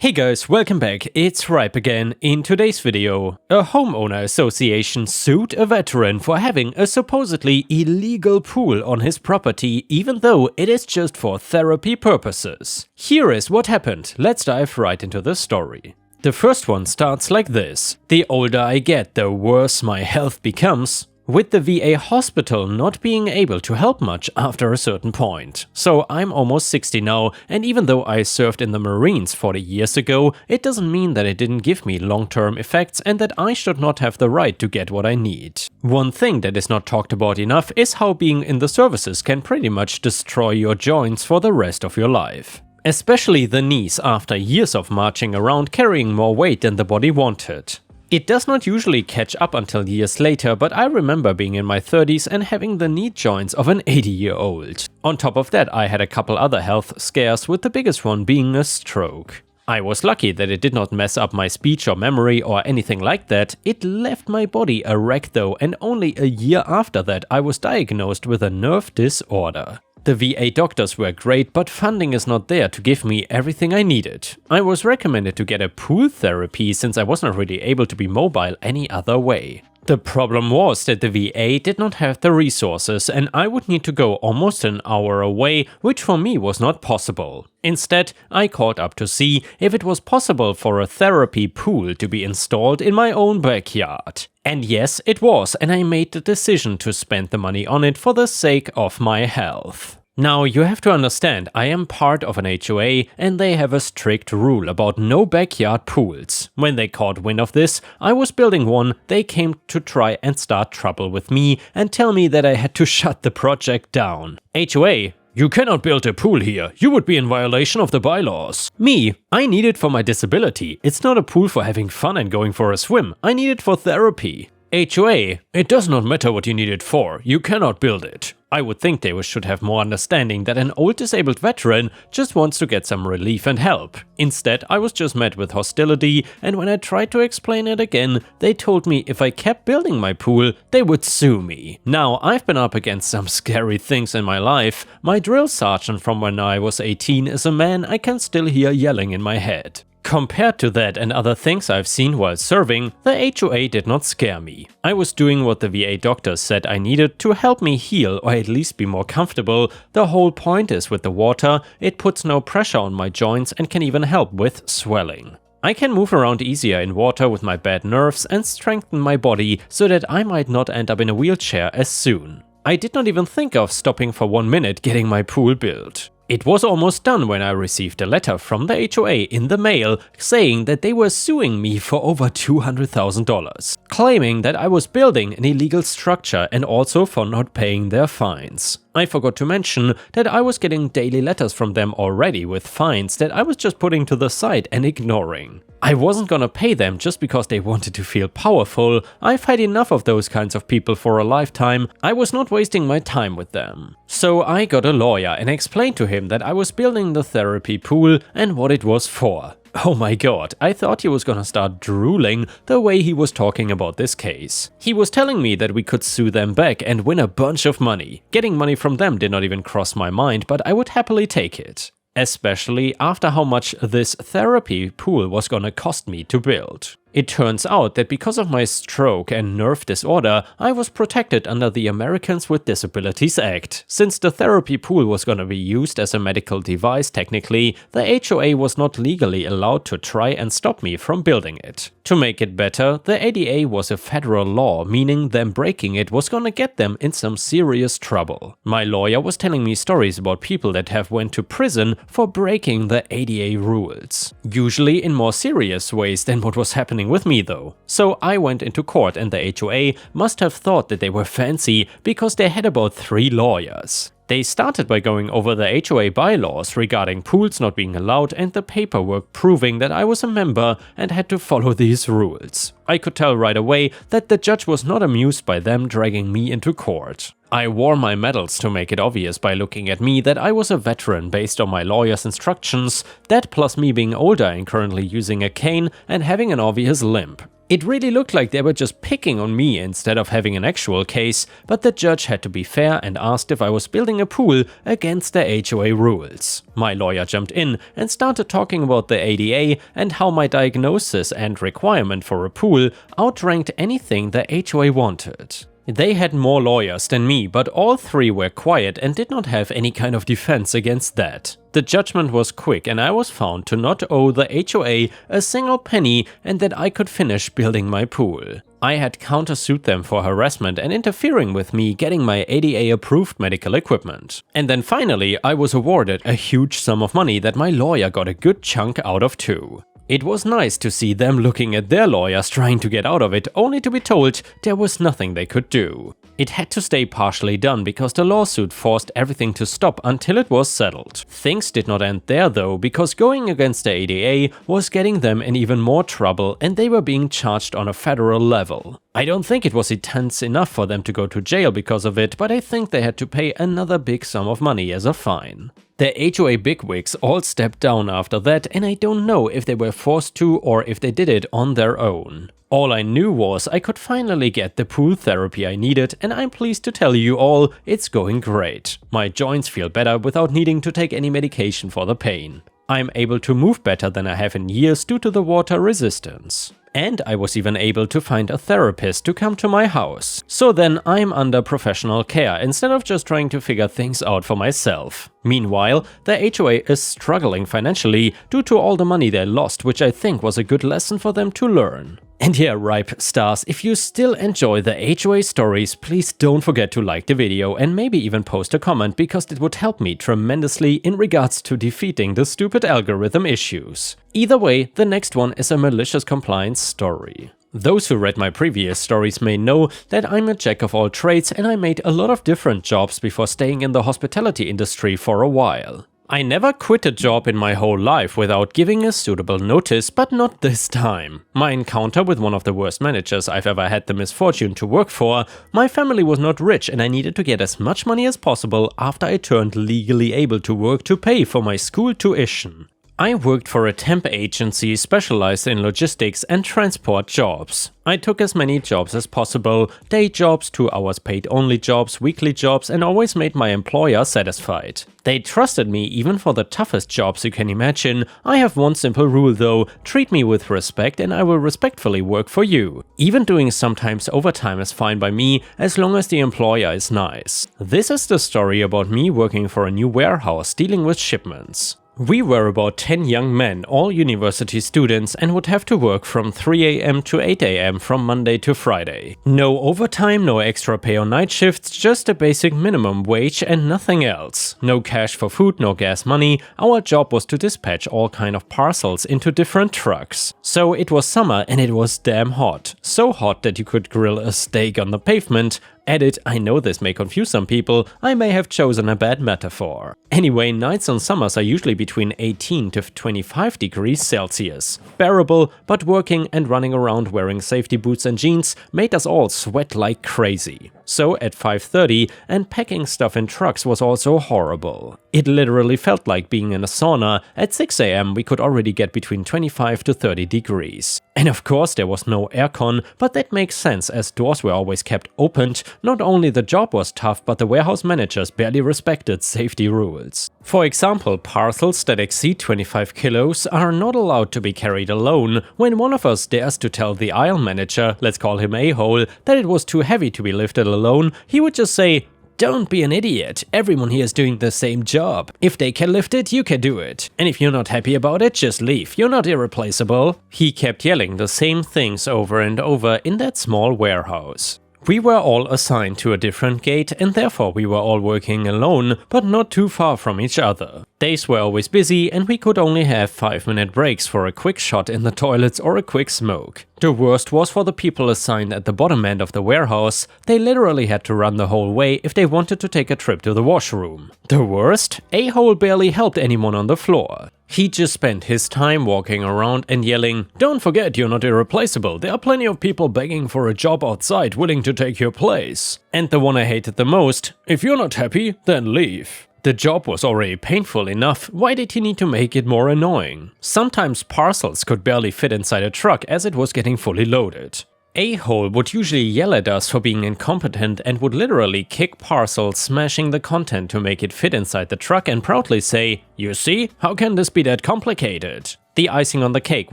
Hey guys, welcome back, it's Ripe again. In today's video, a homeowner association sued a veteran for having a supposedly illegal pool on his property even though it is just for therapy purposes. Here is what happened, let's dive right into the story. The first one starts like this. The older I get, the worse my health becomes, with the VA hospital not being able to help much after a certain point. So I'm almost 60 now, and even though I served in the Marines 40 years ago, it doesn't mean that it didn't give me long-term effects and that I should not have the right to get what I need. One thing that is not talked about enough is how being in the services can pretty much destroy your joints for the rest of your life. Especially the knees after years of marching around carrying more weight than the body wanted. It does not usually catch up until years later, but I remember being in my 30s and having the knee joints of an 80-year-old. On top of that, I had a couple other health scares, with the biggest one being a stroke. I was lucky that it did not mess up my speech or memory or anything like that. It left my body a wreck though, and only a year after that I was diagnosed with a nerve disorder. The VA doctors were great, but funding is not there to give me everything I needed. I was recommended to get a pool therapy since I wasn't really able to be mobile any other way. The problem was that the VA did not have the resources and I would need to go almost an hour away, which for me was not possible. Instead, I called up to see if it was possible for a therapy pool to be installed in my own backyard. And yes, it was, and I made the decision to spend the money on it for the sake of my health. Now, you have to understand, I am part of an HOA and they have a strict rule about no backyard pools. When they caught wind of this, I was building one, they came to try and start trouble with me and tell me that I had to shut the project down. HOA, you cannot build a pool here, you would be in violation of the bylaws. Me, I need it for my disability, it's not a pool for having fun and going for a swim, I need it for therapy. HOA, it does not matter what you need it for, you cannot build it. I would think they should have more understanding that an old disabled veteran just wants to get some relief and help. Instead, I was just met with hostility, and when I tried to explain it again, they told me if I kept building my pool, they would sue me. Now, I've been up against some scary things in my life. My drill sergeant from when I was 18 is a man I can still hear yelling in my head. Compared to that and other things I've seen while serving, the HOA did not scare me. I was doing what the VA doctors said I needed to help me heal or at least be more comfortable. The whole point is with the water, it puts no pressure on my joints and can even help with swelling. I can move around easier in water with my bad nerves and strengthen my body so that I might not end up in a wheelchair as soon. I did not even think of stopping for 1 minute getting my pool built. It was almost done when I received a letter from the HOA in the mail saying that they were suing me for over $200,000, claiming that I was building an illegal structure and also for not paying their fines. I forgot to mention that I was getting daily letters from them already with fines that I was just putting to the side and ignoring. I wasn't gonna pay them just because they wanted to feel powerful. I've had enough of those kinds of people for a lifetime. I was not wasting my time with them. So I got a lawyer and explained to him that I was building the therapy pool and what it was for. Oh my god, I thought he was gonna start drooling the way he was talking about this case. He was telling me that we could sue them back and win a bunch of money. Getting money from them did not even cross my mind, but I would happily take it. Especially after how much this therapy pool was gonna cost me to build. It turns out that because of my stroke and nerve disorder, I was protected under the Americans with Disabilities Act. Since the therapy pool was gonna be used as a medical device technically, the HOA was not legally allowed to try and stop me from building it. To make it better, the ADA was a federal law, meaning them breaking it was gonna get them in some serious trouble. My lawyer was telling me stories about people that have went to prison for breaking the ADA rules. Usually in more serious ways than what was happening with me though. So I went into court and the HOA must have thought that they were fancy because they had about 3 lawyers. They started by going over the HOA bylaws regarding pools not being allowed and the paperwork proving that I was a member and had to follow these rules. I could tell right away that the judge was not amused by them dragging me into court. I wore my medals to make it obvious by looking at me that I was a veteran based on my lawyer's instructions, that plus me being older and currently using a cane and having an obvious limp. It really looked like they were just picking on me instead of having an actual case, but the judge had to be fair and asked if I was building a pool against the HOA rules. My lawyer jumped in and started talking about the ADA and how my diagnosis and requirement for a pool outranked anything the HOA wanted. They had more lawyers than me, but all three were quiet and did not have any kind of defense against that. The judgment was quick and I was found to not owe the HOA a single penny and that I could finish building my pool. I had countersued them for harassment and interfering with me getting my ADA-approved medical equipment. And then finally, I was awarded a huge sum of money that my lawyer got a good chunk out of too. It was nice to see them looking at their lawyers trying to get out of it, only to be told there was nothing they could do. It had to stay partially done because the lawsuit forced everything to stop until it was settled. Things did not end there though, because going against the ADA was getting them in even more trouble and they were being charged on a federal level. I don't think it was intense enough for them to go to jail because of it, but I think they had to pay another big sum of money as a fine. The HOA bigwigs all stepped down after that, and I don't know if they were forced to or if they did it on their own. All I knew was I could finally get the pool therapy I needed, and I'm pleased to tell you all it's going great. My joints feel better without needing to take any medication for the pain. I'm able to move better than I have in years due to the water resistance. And I was even able to find a therapist to come to my house. So then I'm under professional care instead of just trying to figure things out for myself. Meanwhile, the HOA is struggling financially due to all the money they lost, which I think was a good lesson for them to learn. And yeah, Ripe Stars, if you still enjoy the HOA stories, please don't forget to like the video and maybe even post a comment, because it would help me tremendously in regards to defeating the stupid algorithm issues. Either way, the next one is a malicious compliance story. Those who read my previous stories may know that I'm a jack of all trades and I made a lot of different jobs before staying in the hospitality industry for a while. I never quit a job in my whole life without giving a suitable notice, but not this time. My encounter with one of the worst managers I've ever had the misfortune to work for. My family was not rich and I needed to get as much money as possible after I turned legally able to work to pay for my school tuition. I worked for a temp agency specialized in logistics and transport jobs. I took as many jobs as possible, day jobs, 2 hours paid only jobs, weekly jobs, and always made my employer satisfied. They trusted me even for the toughest jobs you can imagine. I have one simple rule though: treat me with respect and I will respectfully work for you. Even doing sometimes overtime is fine by me, as long as the employer is nice. This is the story about me working for a new warehouse dealing with shipments. We were about 10 young men, all university students, and would have to work from 3 AM to 8 AM from Monday to Friday. No overtime, no extra pay on night shifts, just a basic minimum wage and nothing else. No cash for food, no gas money. Our job was to dispatch all kind of parcels into different trucks. So it was summer and it was damn hot. So hot that you could grill a steak on the pavement. Edit, I know this may confuse some people, I may have chosen a bad metaphor. Anyway, nights on summers are usually between 18 to 25 degrees Celsius. Bearable, but working and running around wearing safety boots and jeans made us all sweat like crazy. So at 5:30, and packing stuff in trucks was also horrible. It literally felt like being in a sauna. At 6 AM we could already get between 25 to 30 degrees. And of course there was no aircon, but that makes sense as doors were always kept opened. Not only the job was tough, but the warehouse managers barely respected safety rules. For example, parcels that exceed 25 kilos are not allowed to be carried alone. When one of us dares to tell the aisle manager, let's call him a-hole, that it was too heavy to be lifted alone, he would just say, "Don't be an idiot, everyone here is doing the same job. If they can lift it, you can do it. And if you're not happy about it, just leave, you're not irreplaceable." He kept yelling the same things over and over in that small warehouse. We were all assigned to a different gate and therefore we were all working alone, but not too far from each other. Days were always busy and we could only have 5-minute breaks for a quick shot in the toilets or a quick smoke. The worst was for the people assigned at the bottom end of the warehouse. They literally had to run the whole way if they wanted to take a trip to the washroom. The worst? A-hole barely helped anyone on the floor. He just spent his time walking around and yelling, "Don't forget you're not irreplaceable, there are plenty of people begging for a job outside willing to take your place." And the one I hated the most, "If you're not happy, then leave." The job was already painful enough, why did he need to make it more annoying? Sometimes parcels could barely fit inside a truck as it was getting fully loaded. A-hole would usually yell at us for being incompetent and would literally kick parcels, smashing the content to make it fit inside the truck and proudly say, "You see, how can this be that complicated?" The icing on the cake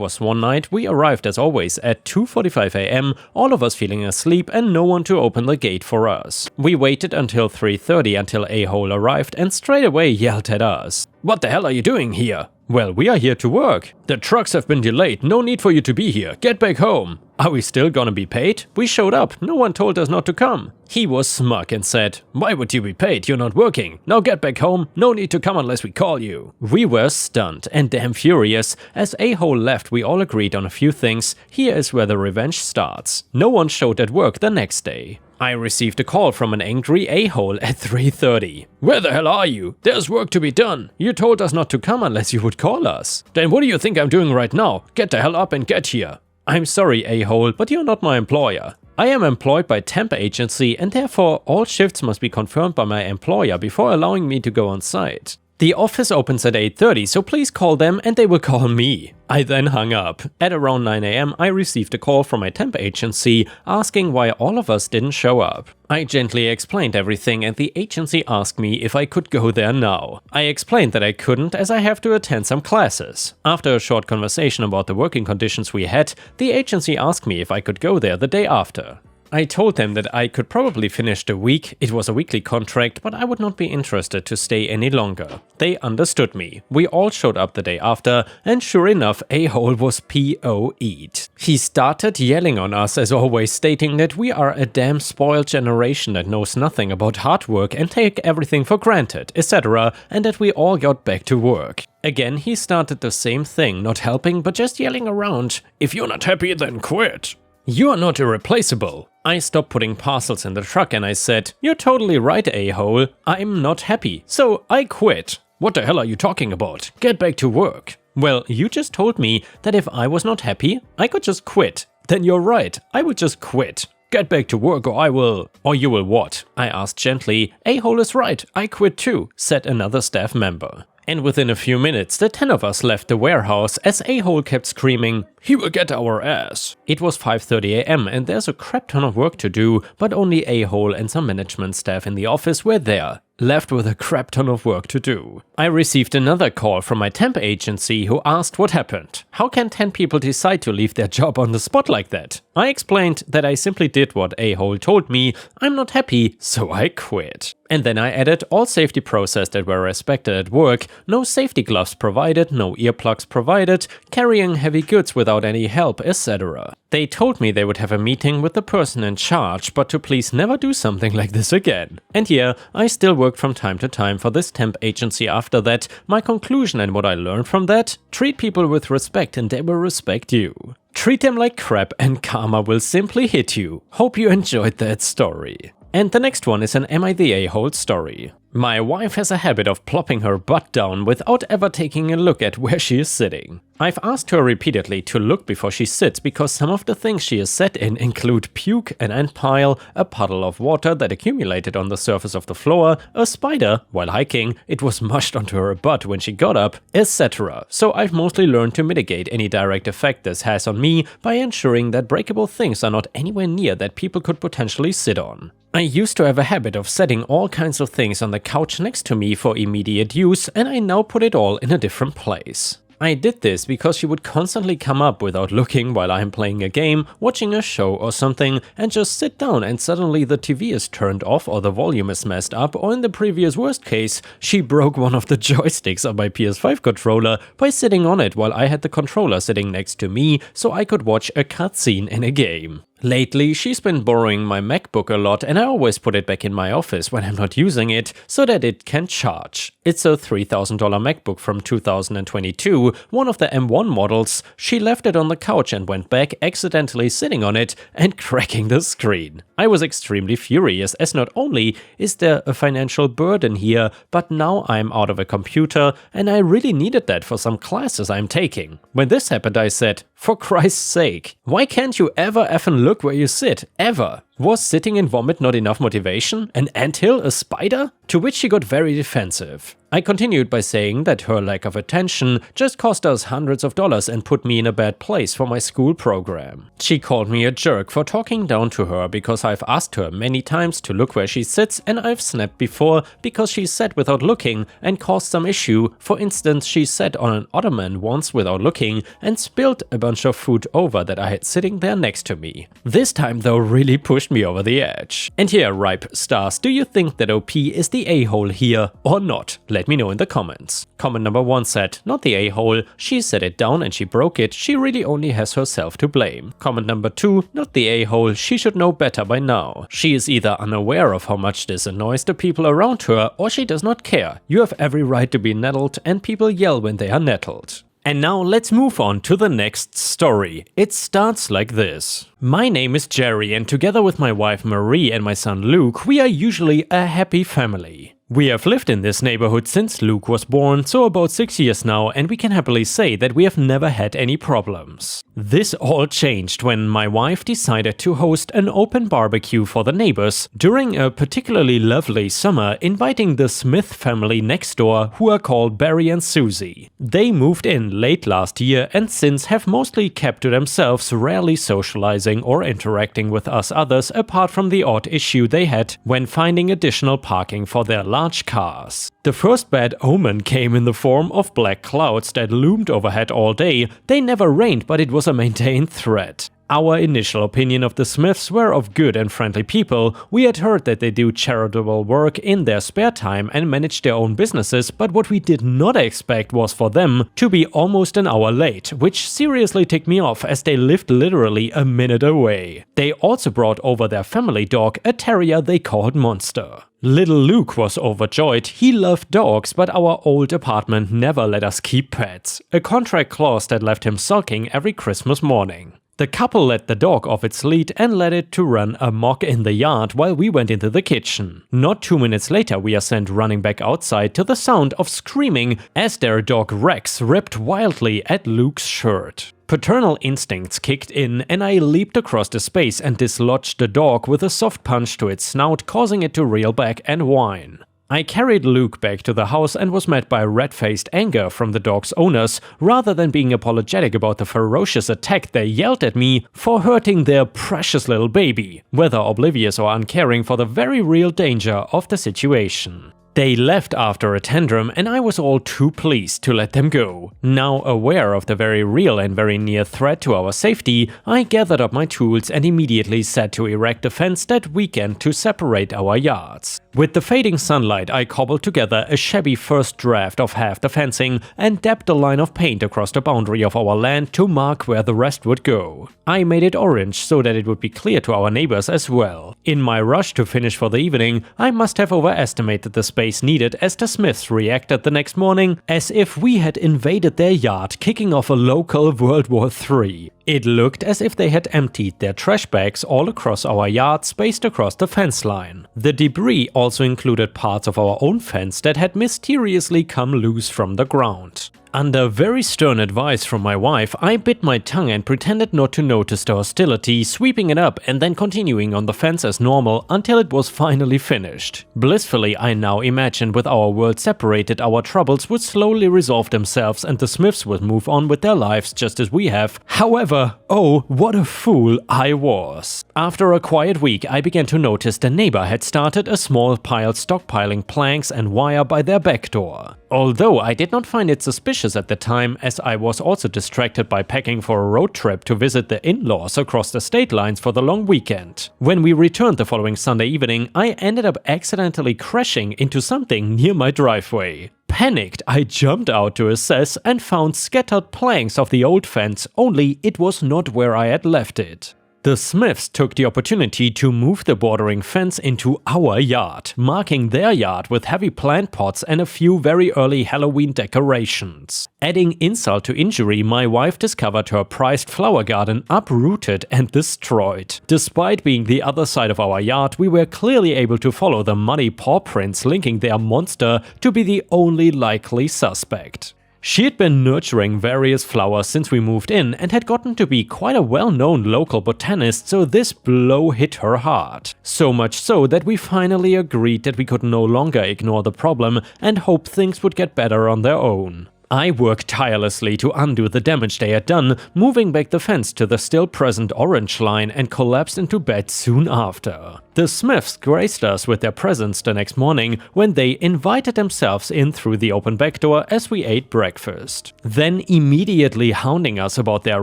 was one night we arrived as always at 2:45 AM, all of us feeling asleep and no one to open the gate for us. We waited until 3:30 until A-hole arrived and straight away yelled at us. "What the hell are you doing here?" "Well, we are here to work." "The trucks have been delayed, no need for you to be here, get back home." "Are we still gonna be paid? We showed up, no one told us not to come." He was smug and said, "Why would you be paid? You're not working. Now get back home, no need to come unless we call you." We were stunned and damn furious. As A-hole left, we all agreed on a few things. Here is where the revenge starts. No one showed at work the next day. I received a call from an angry A-hole at 3:30. "Where the hell are you? There's work to be done. You told us not to come unless you would call us." "Then what do you think I'm doing right now? Get the hell up and get here." "I'm sorry, A-hole, but you're not my employer. I am employed by temp agency and therefore all shifts must be confirmed by my employer before allowing me to go on site. The office opens at 8:30, so please call them and they will call me." I then hung up. At around 9 AM, I received a call from my temp agency asking why all of us didn't show up. I gently explained everything and the agency asked me if I could go there now. I explained that I couldn't as I have to attend some classes. After a short conversation about the working conditions we had, the agency asked me if I could go there the day after. I told them that I could probably finish the week, it was a weekly contract, but I would not be interested to stay any longer. They understood me. We all showed up the day after, and sure enough, A-hole was PO'd. He started yelling on us as always, stating that we are a damn spoiled generation that knows nothing about hard work and take everything for granted, etc., and that we all got back to work. Again, he started the same thing, not helping but just yelling around, "If you're not happy, then quit. You are not irreplaceable." I stopped putting parcels in the truck and I said, "You're totally right, A-hole. I'm not happy, so I quit." "What the hell are you talking about? Get back to work." "Well, you just told me that if I was not happy, I could just quit." "Then you're right, I would just quit. Get back to work or I will." "Or you will what?" I asked gently. "A-hole is right, I quit too," said another staff member. And within a few minutes, the 10 of us left the warehouse as A-hole kept screaming, "He will get our ass." It was 5:30 AM and there's a crap ton of work to do, but only A-hole and some management staff in the office were there, left with a crap ton of work to do. I received another call from my temp agency who asked what happened. How can 10 people decide to leave their job on the spot like that? I explained that I simply did what A-hole told me, I'm not happy, so I quit. And then I added all safety procedures that were respected at work, no safety gloves provided, no earplugs provided, carrying heavy goods without any help, etc. They told me they would have a meeting with the person in charge, but to please never do something like this again. And yeah, I still worked from time to time for this temp agency after that. My conclusion and what I learned from that? Treat people with respect and they will respect you. Treat them like crap and karma will simply hit you. Hope you enjoyed that story. And the next one is an Am I the A-hole story. My wife has a habit of plopping her butt down without ever taking a look at where she is sitting. I've asked her repeatedly to look before she sits because some of the things she is sat in include puke, an ant pile, a puddle of water that accumulated on the surface of the floor, a spider, while hiking, it was mushed onto her butt when she got up, etc. So I've mostly learned to mitigate any direct effect this has on me by ensuring that breakable things are not anywhere near that people could potentially sit on. I used to have a habit of setting all kinds of things on the couch next to me for immediate use, and I now put it all in a different place. I did this because she would constantly come up without looking while I'm playing a game, watching a show or something, and just sit down and suddenly the TV is turned off or the volume is messed up, or in the previous worst case, she broke one of the joysticks of my PS5 controller by sitting on it while I had the controller sitting next to me so I could watch a cutscene in a game. Lately, she's been borrowing my MacBook a lot and I always put it back in my office when I'm not using it so that it can charge. It's a $3,000 MacBook from 2022, one of the M1 models. She left it on the couch and went back, accidentally sitting on it and cracking the screen. I was extremely furious as not only is there a financial burden here, but now I'm out of a computer and I really needed that for some classes I'm taking. When this happened I said, for Christ's sake, why can't you ever effing look where you sit, ever? Was sitting in vomit not enough motivation? An anthill? A spider? To which she got very defensive. I continued by saying that her lack of attention just cost us hundreds of dollars and put me in a bad place for my school program. She called me a jerk for talking down to her because I've asked her many times to look where she sits, and I've snapped before because she sat without looking and caused some issue. For instance, she sat on an ottoman once without looking and spilled a bunch of food over that I had sitting there next to me. This time though really pushed me over the edge. And here, ripe stars, do you think that OP is the a-hole here or not? Let me know in the comments. Comment number 1 said, not the a-hole, she set it down and she broke it, she really only has herself to blame. Comment number 2, not the a-hole, she should know better by now. She is either unaware of how much this annoys the people around her, or she does not care. You have every right to be nettled, and people yell when they are nettled. And now let's move on to the next story. It starts like this. My name is Jerry, and together with my wife Marie and my son Luke, we are usually a happy family. We have lived in this neighborhood since Luke was born, so about 6 years now, and we can happily say that we have never had any problems. This all changed when my wife decided to host an open barbecue for the neighbors during a particularly lovely summer, inviting the Smith family next door, who are called Barry and Susie. They moved in late last year and since have mostly kept to themselves, rarely socializing or interacting with us others apart from the odd issue they had when finding additional parking for their large cars. The first bad omen came in the form of black clouds that loomed overhead all day. They never rained, but it was a maintained threat. Our initial opinion of the Smiths were of good and friendly people. We had heard that they do charitable work in their spare time and manage their own businesses, but what we did not expect was for them to be almost an hour late, which seriously ticked me off as they lived literally a minute away. They also brought over their family dog, a terrier they called Monster. Little Luke was overjoyed. He loved dogs, but our old apartment never let us keep pets, a contract clause that left him sulking every Christmas morning. The couple let the dog off its lead and let it to run amok in the yard while we went into the kitchen. Not 2 minutes later, we are sent running back outside to the sound of screaming as their dog Rex ripped wildly at Luke's shirt. Paternal instincts kicked in and I leaped across the space and dislodged the dog with a soft punch to its snout, causing it to reel back and whine. I carried Luke back to the house and was met by red-faced anger from the dog's owners. Rather than being apologetic about the ferocious attack, they yelled at me for hurting their precious little baby, whether oblivious or uncaring for the very real danger of the situation. They left after a tantrum and I was all too pleased to let them go. Now aware of the very real and very near threat to our safety, I gathered up my tools and immediately set to erect a fence that weekend to separate our yards. With the fading sunlight, I cobbled together a shabby first draft of half the fencing and dabbed a line of paint across the boundary of our land to mark where the rest would go. I made it orange so that it would be clear to our neighbors as well. In my rush to finish for the evening, I must have overestimated the space needed as the Smiths reacted the next morning as if we had invaded their yard, kicking off a local World War III. It looked as if they had emptied their trash bags all across our yard, spaced across the fence line. The debris also included parts of our own fence that had mysteriously come loose from the ground. Under very stern advice from my wife, I bit my tongue and pretended not to notice the hostility, sweeping it up and then continuing on the fence as normal until it was finally finished. Blissfully, I now imagined with our world separated, our troubles would slowly resolve themselves and the Smiths would move on with their lives just as we have. However, oh, what a fool I was. After a quiet week, I began to notice the neighbor had started a small pile stockpiling planks and wire by their back door. Although I did not find it suspicious at the time, as I was also distracted by packing for a road trip to visit the in-laws across the state lines for the long weekend. When we returned the following Sunday evening, I ended up accidentally crashing into something near my driveway. Panicked, I jumped out to assess and found scattered planks of the old fence, only it was not where I had left it. The Smiths took the opportunity to move the bordering fence into our yard, marking their yard with heavy plant pots and a few very early Halloween decorations. Adding insult to injury, my wife discovered her prized flower garden uprooted and destroyed. Despite being the other side of our yard, we were clearly able to follow the muddy paw prints linking their monster to be the only likely suspect. She had been nurturing various flowers since we moved in and had gotten to be quite a well-known local botanist, so this blow hit her hard. So much so that we finally agreed that we could no longer ignore the problem and hope things would get better on their own. I worked tirelessly to undo the damage they had done, moving back the fence to the still present orange line, and collapsed into bed soon after. The Smiths graced us with their presence the next morning when they invited themselves in through the open back door as we ate breakfast. Then immediately hounding us about their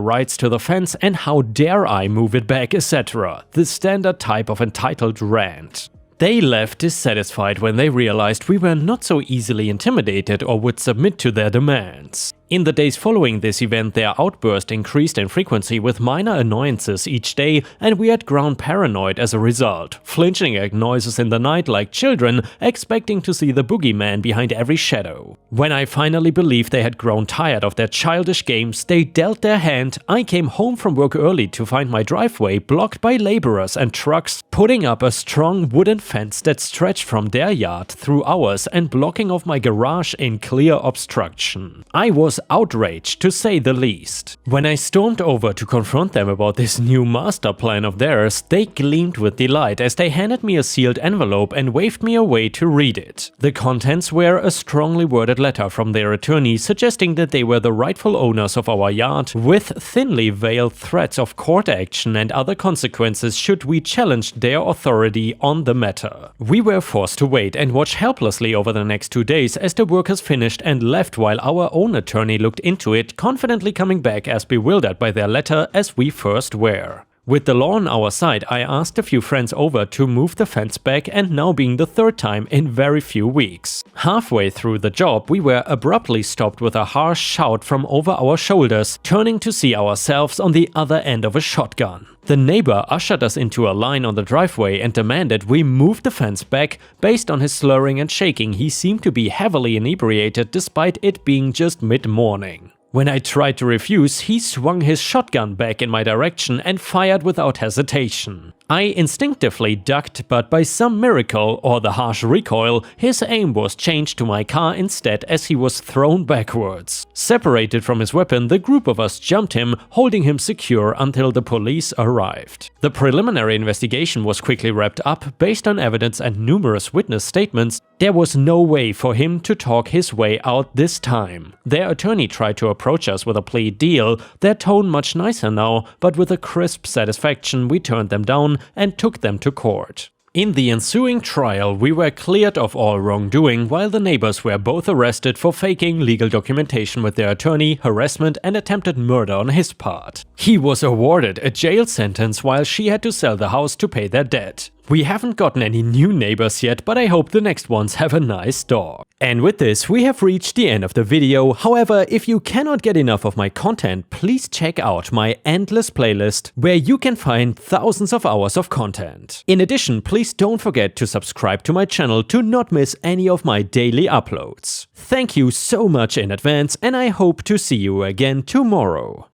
rights to the fence and how dare I move it back, etc. The standard type of entitled rant. They left dissatisfied when they realized we were not so easily intimidated or would submit to their demands. In the days following this event, their outburst increased in frequency with minor annoyances each day, and we had grown paranoid as a result, flinching at noises in the night like children, expecting to see the boogeyman behind every shadow. When I finally believed they had grown tired of their childish games, they dealt their hand. I came home from work early to find my driveway blocked by laborers and trucks, putting up a strong wooden fence that stretched from their yard through ours and blocking off my garage in clear obstruction. I was outraged, to say the least. When I stormed over to confront them about this new master plan of theirs, they gleamed with delight as they handed me a sealed envelope and waved me away to read it. The contents were a strongly worded letter from their attorney suggesting that they were the rightful owners of our yard, with thinly veiled threats of court action and other consequences should we challenge their authority on the matter. We were forced to wait and watch helplessly over the next 2 days as the workers finished and left while our own attorney looked into it, confidently coming back as bewildered by their letter as we first were. With the law on our side, I asked a few friends over to move the fence back, and now being the third time in very few weeks. Halfway through the job, we were abruptly stopped with a harsh shout from over our shoulders, turning to see ourselves on the other end of a shotgun. The neighbor ushered us into a line on the driveway and demanded we move the fence back. Based on his slurring and shaking, he seemed to be heavily inebriated despite it being just mid-morning. When I tried to refuse, he swung his shotgun back in my direction and fired without hesitation. I instinctively ducked, but by some miracle, or the harsh recoil, his aim was changed to my car instead as he was thrown backwards. Separated from his weapon, the group of us jumped him, holding him secure until the police arrived. The preliminary investigation was quickly wrapped up. Based on evidence and numerous witness statements, there was no way for him to talk his way out this time. Their attorney tried to approach us with a plea deal, their tone much nicer now, but with a crisp satisfaction we turned them down and took them to court. In the ensuing trial, we were cleared of all wrongdoing, while the neighbors were both arrested for faking legal documentation with their attorney, harassment, and attempted murder on his part. He was awarded a jail sentence while she had to sell the house to pay their debt. We haven't gotten any new neighbors yet, but I hope the next ones have a nice dog. And with this, we have reached the end of the video. However, if you cannot get enough of my content, please check out my endless playlist, where you can find thousands of hours of content. In addition, please don't forget to subscribe to my channel to not miss any of my daily uploads. Thank you so much in advance, and I hope to see you again tomorrow.